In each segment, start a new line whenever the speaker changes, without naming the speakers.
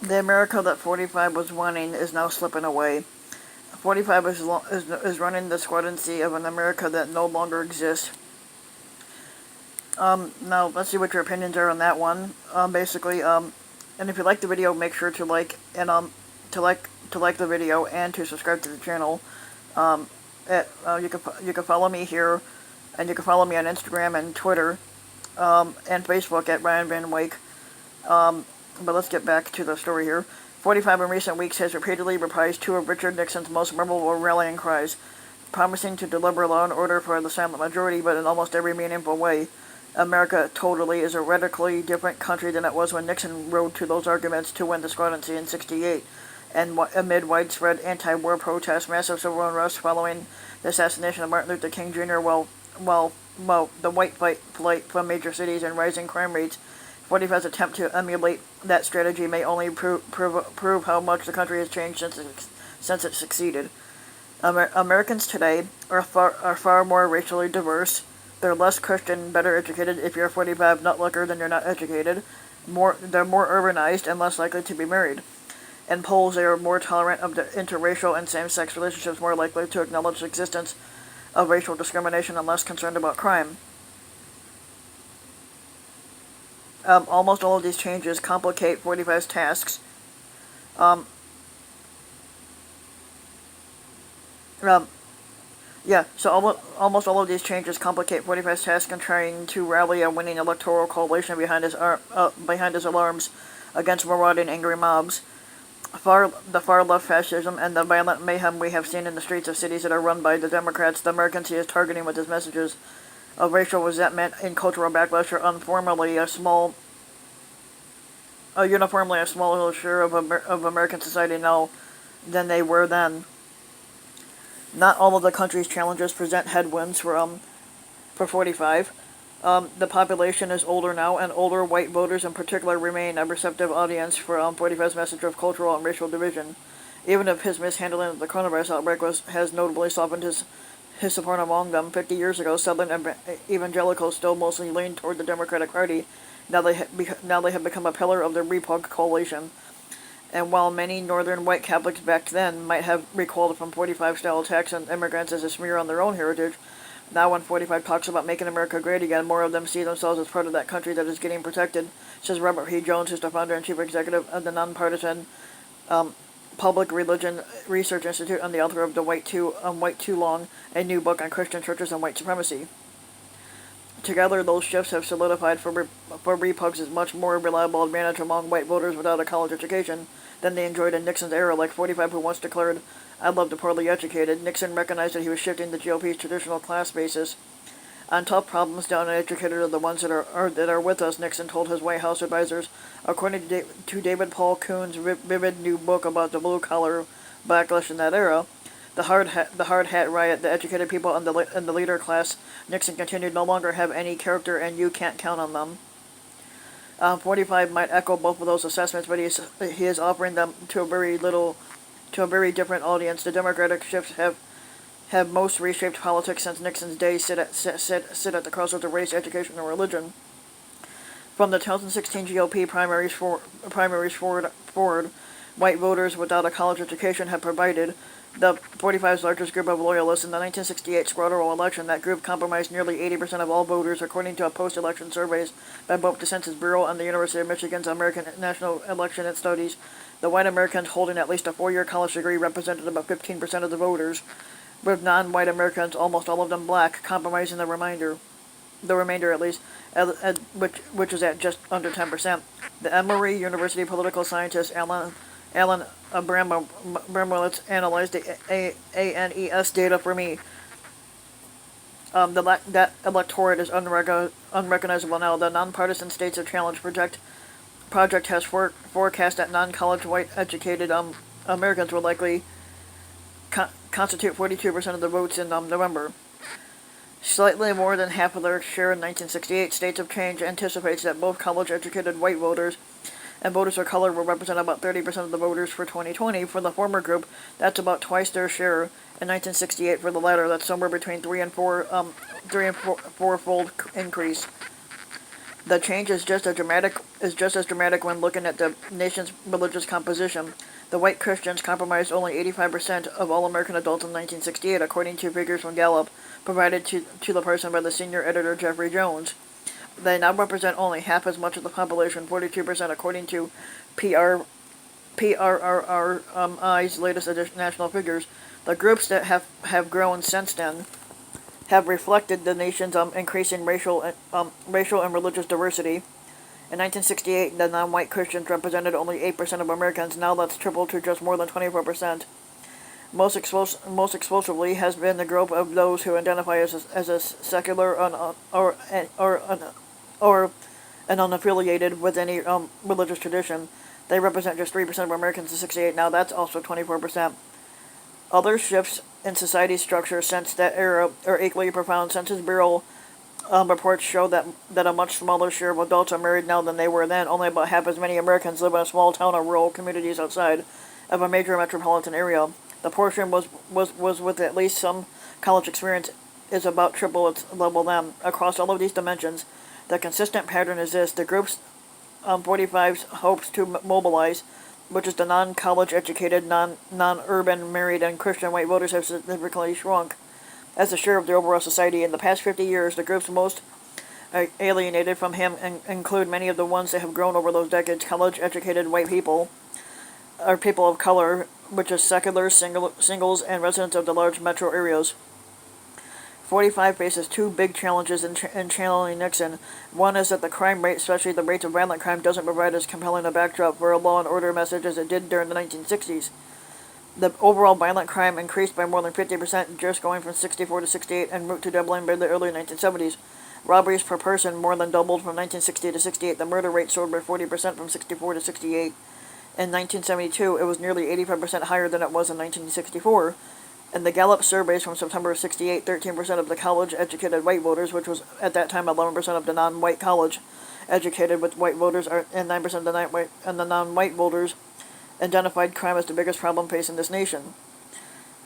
The America that 45 was wanting is now slipping away. 45 is running the squadron C of an America that no longer exists. Now, let's see what your opinions are on that one. And if you like the video, make sure to like the video and to subscribe to the channel. You can follow me here, and you can follow me on Instagram and Twitter, and Facebook at Ryan Van Wyk. But let's get back to the story here. 45 in recent weeks has repeatedly reprised two of Richard Nixon's most memorable rallying cries, promising to deliver law and order for the silent majority, but in almost every meaningful way. America totally is a radically different country than it was when Nixon rode to those arguments to win the Squadron C in '68, and amid widespread anti-war protests, massive civil unrest following the assassination of Martin Luther King Jr., while the white flight from major cities and rising crime rates. 45's attempt to emulate that strategy may only prove how much the country has changed since it succeeded. Americans today are far more racially diverse. They're less Christian, better educated. If you're 45 nutlicker, then you're not educated. They're more urbanized and less likely to be married. In polls, they are more tolerant of the interracial and same-sex relationships, more likely to acknowledge the existence of racial discrimination, and less concerned about crime. Almost all of these changes complicate 45's tasks. Um, um, so almost all of these changes complicate 45's task in trying to rally a winning electoral coalition behind his alarms against marauding angry mobs. The far-left fascism and the violent mayhem we have seen in the streets of cities that are run by the Democrats, the Americans he is targeting with his messages of racial resentment and cultural backlash are uniformly a smaller share of American society now than they were then. Not all of the country's challenges present headwinds for 45. The population is older now, and older white voters in particular remain a receptive audience for 45's message of cultural and racial division. Even if his mishandling of the coronavirus outbreak has notably softened his support among them, 50 years ago, Southern evangelicals still mostly leaned toward the Democratic Party. Now they have become a pillar of the Repug coalition. And while many Northern white Catholics back then might have recoiled from 45-style attacks on immigrants as a smear on their own heritage, now when 45 talks about making America great again, more of them see themselves as part of that country that is getting protected, says Robert P. Jones, who's the founder and chief executive of the nonpartisan Public Religion Research Institute and the author of White Too Long, a new book on Christian churches and white supremacy. Together, those shifts have solidified for Repug's as much more reliable advantage among white voters without a college education than they enjoyed in Nixon's era. Like 45, who once declared, "I love the poorly educated," Nixon recognized that he was shifting the GOP's traditional class basis. On tough problems, down and educated are the ones that are with us, Nixon told his White House advisors. According to David Paul Kuhn's vivid new book about the blue-collar backlash in that era, the hard hat riot, the educated people and the leader class, Nixon continued, no longer have any character, and you can't count on them. 45 might echo both of those assessments, but he is offering them to a very different audience. The Democratic shifts have most reshaped politics since Nixon's day. Sit at the crossroads of race, education, and religion. From the 2016 GOP primaries forward, white voters without a college education have provided the 45's largest group of loyalists. In the 1968 squadron election, that group comprised nearly 80% of all voters, according to post-election surveys by both the Census Bureau and the University of Michigan's American National Election Studies. The white Americans holding at least a four-year college degree represented about 15% of the voters, with non-white Americans, almost all of them black, comprising the remainder at least, which is at just under 10%. The Emory University political scientist Alan Abramowitz analyzed the ANES data for me. That electorate is unrecognizable now. The Nonpartisan States of Challenge project has forecast that non-college white educated Americans will likely constitute 42% of the votes in November. Slightly more than half of their share in 1968, States of Change anticipates that both college-educated white voters and voters of color will represent about 30% of the voters for 2020. For the former group, that's about twice their share in 1968. For the latter, that's somewhere between three and fourfold increase. The change is just as dramatic when looking at the nation's religious composition. The white Christians comprised only 85% of all American adults in 1968, according to figures from Gallup provided to the person by the senior editor Jeffrey Jones. They now represent only half as much of the population, 42%, according to PR, PRRRI's latest national figures. The groups that have grown since then have reflected the nation's increasing racial and religious diversity. In 1968, the non-white Christians represented only 8% of Americans. Now that's tripled to just more than 24%. Most explosively has been the group of those who identify as a secular or an unaffiliated with any religious tradition. They represent just 3% of Americans in 68. Now that's also 24%. Other shifts in society structure since that era are equally profound. Census Bureau reports show that a much smaller share of adults are married now than they were then. Only about half as many Americans live in a small town or rural communities outside of a major metropolitan area. The portion was with at least some college experience is about triple its level then. Across all of these dimensions, the consistent pattern is this: the group's 45's hopes to mobilize, which is the non-college educated, non-urban, married, and Christian white voters, have significantly shrunk as a share of the overall society. In the past 50 years, the groups most alienated from him include many of the ones that have grown over those decades. College-educated white people, or people of color, which is secular, singles, and residents of the large metro areas. 45 faces two big challenges in channeling Nixon. One is that the crime rate, especially the rates of violent crime, doesn't provide as compelling a backdrop for a law and order message as it did during the 1960s. The overall violent crime increased by more than 50%, just going from 64 to 68, en route to doubling by the early 1970s. Robberies per person more than doubled from 1960 to 68. The murder rate soared by 40% from 64 to 68. In 1972, it was nearly 85% higher than it was in 1964. In the Gallup surveys from September of 68, 13% of the college-educated white voters, which was at that time 11% of the non-white college-educated with white voters, and 9% of the non-white voters, identified crime as the biggest problem facing this nation.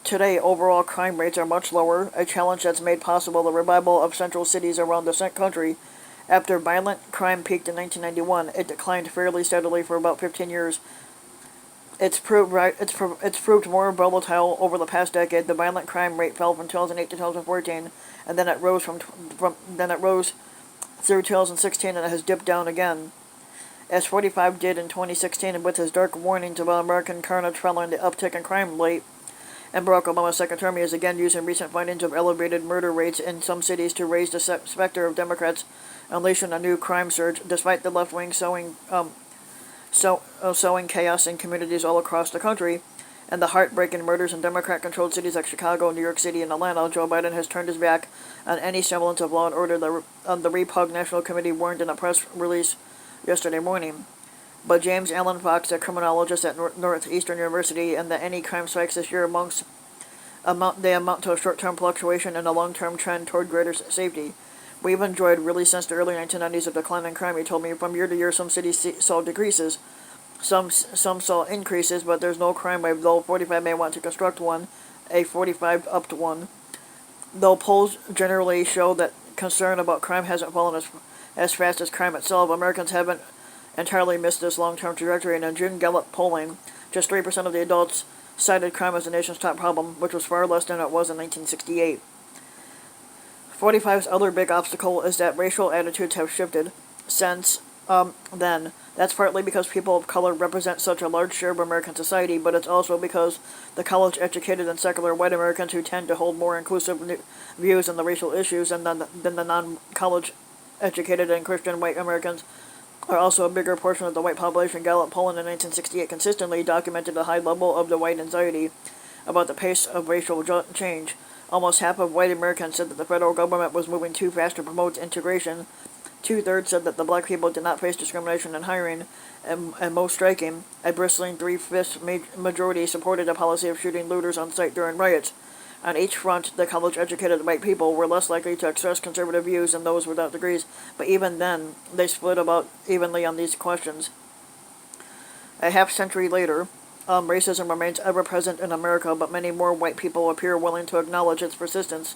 Today, overall crime rates are much lower, a challenge that's made possible the revival of central cities around the country. After violent crime peaked in 1991, it declined fairly steadily for about 15 years. It's proved more volatile over the past decade. The violent crime rate fell from 2008 to 2014, and then it rose through 2016, and it has dipped down again, as 45 did in 2016, with his dark warnings about American carnage following the uptick in crime late. And Barack Obama's second term, he is again using recent findings of elevated murder rates in some cities to raise the specter of Democrats unleashing a new crime surge, despite the left wing sowing chaos in communities all across the country, and the heartbreaking murders in Democrat-controlled cities like Chicago, New York City, and Atlanta. Joe Biden has turned his back on any semblance of law and order. The Repug National Committee warned in a press release yesterday morning. But James Allen Fox, a criminologist at Northeastern University, and that any crime spikes this year amount to a short-term fluctuation and a long-term trend toward greater safety. We've enjoyed, really since the early 1990s, a decline in crime. He told me from year to year some cities saw decreases, some saw increases, but there's no crime wave, though 45 may want to construct one, a 45 up to one. Though polls generally show that concern about crime hasn't fallen as fast as crime itself, Americans haven't entirely missed this long-term trajectory. And in June Gallup polling, just 3% of the adults cited crime as the nation's top problem, which was far less than it was in 1968. 45's other big obstacle is that racial attitudes have shifted since then. That's partly because people of color represent such a large share of American society, but it's also because the college-educated and secular white Americans who tend to hold more inclusive views on the racial issues than the non-college-educated and Christian white Americans are also a bigger portion of the white population. Gallup polling in 1968 consistently documented a high level of the white anxiety about the pace of racial change. Almost half of white Americans said that the federal government was moving too fast to promote integration. 2/3 said that the black people did not face discrimination in hiring, and most striking, a bristling 3/5 majority supported a policy of shooting looters on sight during riots. On each front, the college-educated white people were less likely to express conservative views than those without degrees, but even then, they split about evenly on these questions. A half-century later, racism remains ever present in America, but many more white people appear willing to acknowledge its persistence.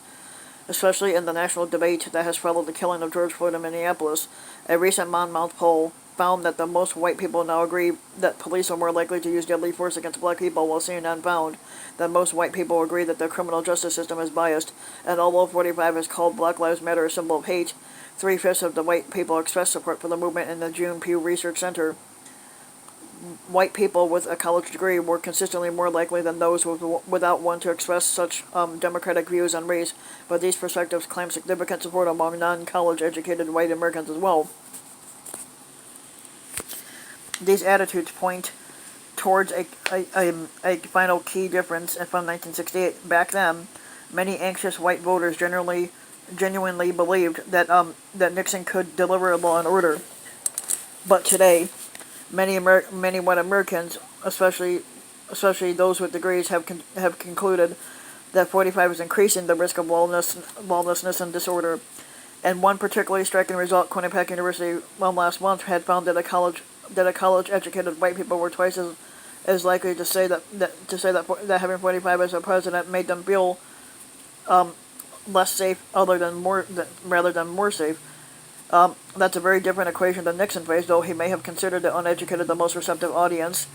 especially in the national debate that has followed the killing of George Floyd in Minneapolis. A recent Monmouth poll found that the most white people now agree that police are more likely to use deadly force against black people, while CNN found that most white people agree that the criminal justice system is biased. And although 45 has called Black Lives Matter a symbol of hate, 3/5 of the white people expressed support for the movement in the June Pew Research Center. White people with a college degree were consistently more likely than those without one to express such democratic views on race, but these perspectives claim significant support among non-college educated white Americans as well. These attitudes point towards a final key difference from 1968. Back then, many anxious white voters genuinely believed that Nixon could deliver law and order. But today, many white Americans, especially those with degrees, have concluded that 45 is increasing the risk of lawlessness and disorder. And one particularly striking result, Quinnipiac University last month had found that college-educated white people were twice as likely to say that having 45 as a president made them feel less safe, rather than more safe. That's a very different equation than Nixon faced, though he may have considered the uneducated the most receptive audience.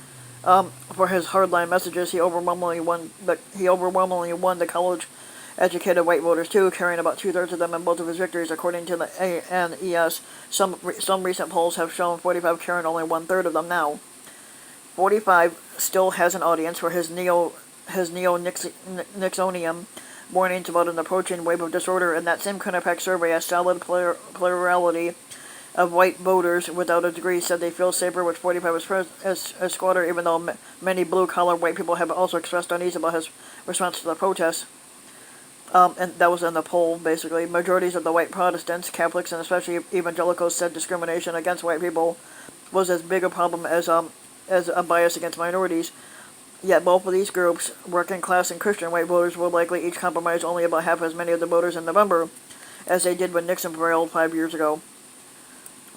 For his hardline messages, he overwhelmingly won the college-educated white voters too, carrying about 2/3 of them in both of his victories, according to the ANES. Some recent polls have shown 45 carrying only 1/3 of them now. 45 still has an audience for his neo-Nixonian warnings about an approaching wave of disorder, and that same Quinnipiac survey, a solid plurality of white voters without a degree said they feel safer with 45 as squatter, even though many blue-collar white people have also expressed unease about his response to the protests. And that was in the poll, basically. Majorities of the white Protestants, Catholics, and especially evangelicals said discrimination against white people was as big a problem as a bias against minorities. Yet both of these groups, working class and Christian white voters, will likely each compromise only about half as many of the voters in November as they did when Nixon prevailed 5 years ago.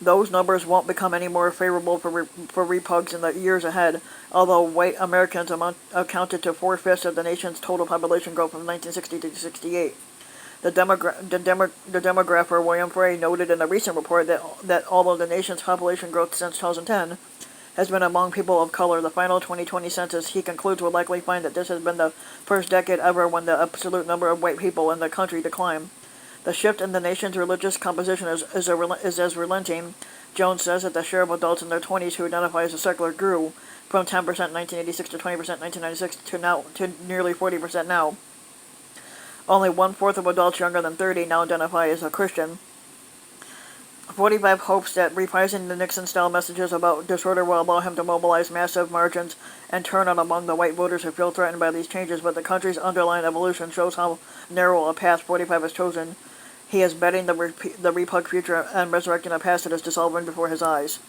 Those numbers won't become any more favorable for repugs in the years ahead, although white Americans accounted to 4/5 of the nation's total population growth from 1960 to 68. The demographer William Frey noted in a recent report that although the nation's population growth since 2010 has been among people of color, the final 2020 census, he concludes, will likely find that this has been the first decade ever when the absolute number of white people in the country declined. The shift in the nation's religious composition is as relenting. Jones says that the share of adults in their 20s who identify as a secular grew from 10% in 1986 to 20% in 1996 to nearly 40% now. Only 1/4 of adults younger than 30 now identify as a Christian. 45 hopes that reprising the Nixon-style messages about disorder will allow him to mobilize massive margins and turn out among the white voters who feel threatened by these changes, but the country's underlying evolution shows how narrow a path 45 has chosen. He is betting the Repug future and resurrecting a past that is dissolving before his eyes.